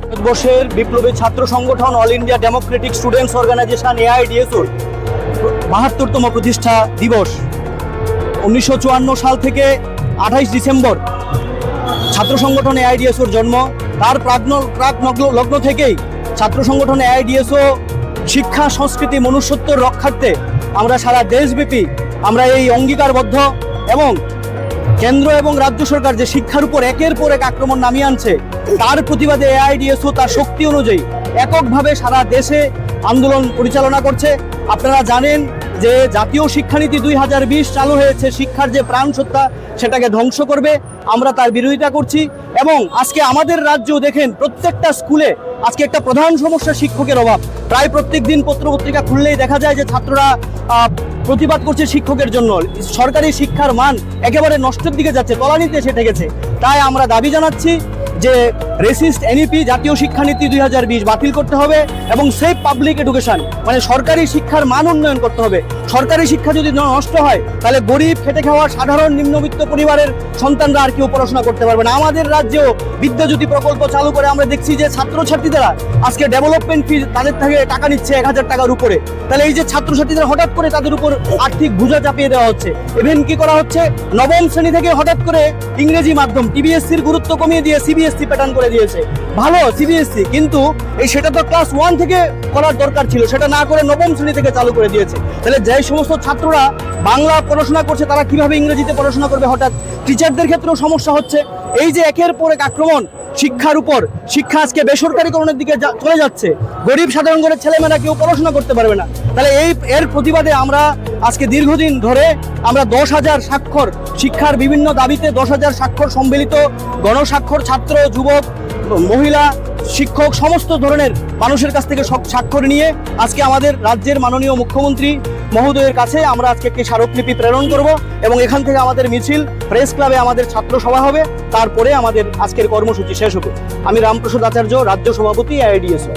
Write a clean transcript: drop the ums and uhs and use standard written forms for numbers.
ভারতবর্ষের বিপ্লবী ছাত্র সংগঠন All India Democratic Students Organisation এআইডিএসওর ৭২তম প্রতিষ্ঠা দিবস। ১৯৫৪ সাল থেকে ২৮ ডিসেম্বর ছাত্র সংগঠন এআইডিএসওর জন্ম। তার প্রাক লগ্ন থেকেই ছাত্র সংগঠন এআইডিএসও শিক্ষা, সংস্কৃতি, মনুষ্যত্ব রক্ষার্থে আমরা সারা দেশব্যাপী আমরা এই অঙ্গীকারবদ্ধ এবং কেন্দ্র এবং রাজ্য সরকার যে শিক্ষার উপর একের পর এক আক্রমণ নামিয়ে আনছে তার প্রতিবাদে এআইডিএসও তার শক্তি অনুযায়ী এককভাবে সারা দেশে আন্দোলন পরিচালনা করছে। আপনারা জানেন যে জাতীয় শিক্ষানীতি ২০২০ চালু হয়েছে, শিক্ষার যে প্রাণসত্তা সেটাকে ধ্বংস করবে। আমরা তার বিরোধিতা করছি এবং আজকে আমাদের রাজ্যেও দেখেন প্রত্যেকটা স্কুলে আজকে একটা প্রধান সমস্যা শিক্ষকের অভাব। প্রায় প্রত্যেক দিন পত্রপত্রিকা খুললেই দেখা যায় যে ছাত্ররা প্রতিবাদ করছে শিক্ষকের জন্য। সরকারি শিক্ষার মান একেবারে নষ্টের দিকে যাচ্ছে, তলানিতে এসে ঠেকেছে। তাই আমরা দাবি জানাচ্ছি যে রেসিস্ট এনইপি জাতীয় শিক্ষানীতি ২০২০ বাতিল করতে হবে এবং সেফ পাবলিক এডুকেশন মানে সরকারি শিক্ষার মান উন্নয়ন করতে হবে। সরকারি শিক্ষা যদি নষ্ট হয় তাহলে গরিব, খেটে খাওয়া সাধারণ নিম্নবিত্ত পরিবারের সন্তানরা আর কেউ পড়াশোনা করতে পারবে না। আমাদের রাজ্যেও বিদ্যাজ্যোতি প্রকল্প চালু করে আমরা দেখছি যে ছাত্রছাত্রীরা আজকে ডেভেলপমেন্ট ফি তাদের থেকে টাকা নিচ্ছে ১,০০০ টাকার উপরে। তাহলে এই যে ছাত্রছাত্রীদের হঠাৎ করে তাদের উপর আর্থিক বোঝা চাপিয়ে দেওয়া হচ্ছে। ইভেন কি করা হচ্ছে, নবম শ্রেণী থেকে হঠাৎ করে ইংরেজি মাধ্যম টিবিএসসির গুরুত্ব কমিয়ে দিয়ে সিবিএসসি প্যাটার্ন করে দিয়েছে। ভালো সিবিএসসি, কিন্তু সেটা তো ক্লাস 1 থেকে করার দরকার ছিল, সেটা না করে নবম শ্রেণী থেকে চালু করে দিয়েছে। তাহলে যে সমস্ত ছাত্ররা বাংলা পড়াশোনা করছে তারা কিভাবে ইংরেজিতে পড়াশোনা করবে? হঠাৎ টিচারদের ক্ষেত্রেও সমস্যা হচ্ছে। এই যে একের পর এক আক্রমণ শিক্ষার উপর, শিক্ষা আজকে বেসরকারীকরণের দিকে চলে যাচ্ছে। গরিব সাধারণ ঘরের ছেলেমেয়েরা কেউ পড়াশোনা করতে পারবে না। তাহলে এর প্রতিবাদে আমরা আজকে দীর্ঘদিন ধরে আমরা ১০,০০০ স্বাক্ষর, শিক্ষার বিভিন্ন দাবিতে ১০,০০০ স্বাক্ষর সম্মিলিত গণস্বাক্ষর, ছাত্র, যুবক, মহিলা, শিক্ষক সমস্ত ধরনের মানুষের কাছ থেকে স্বাক্ষর নিয়ে আজকে আমাদের রাজ্যের মাননীয় মুখ্যমন্ত্রী মহোদয়ের কাছে আমরা আজকে একটি স্মারকলিপি প্রেরণ করব এবং এখান থেকে আমাদের মিছিল প্রেস ক্লাবে আমাদের ছাত্র সভা হবে, তারপরে আমাদের আজকের কর্মসূচি শেষ হবে। আমি রামপ্রসাদ আচার্য, রাজ্য সভাপতি এআইডিএসও।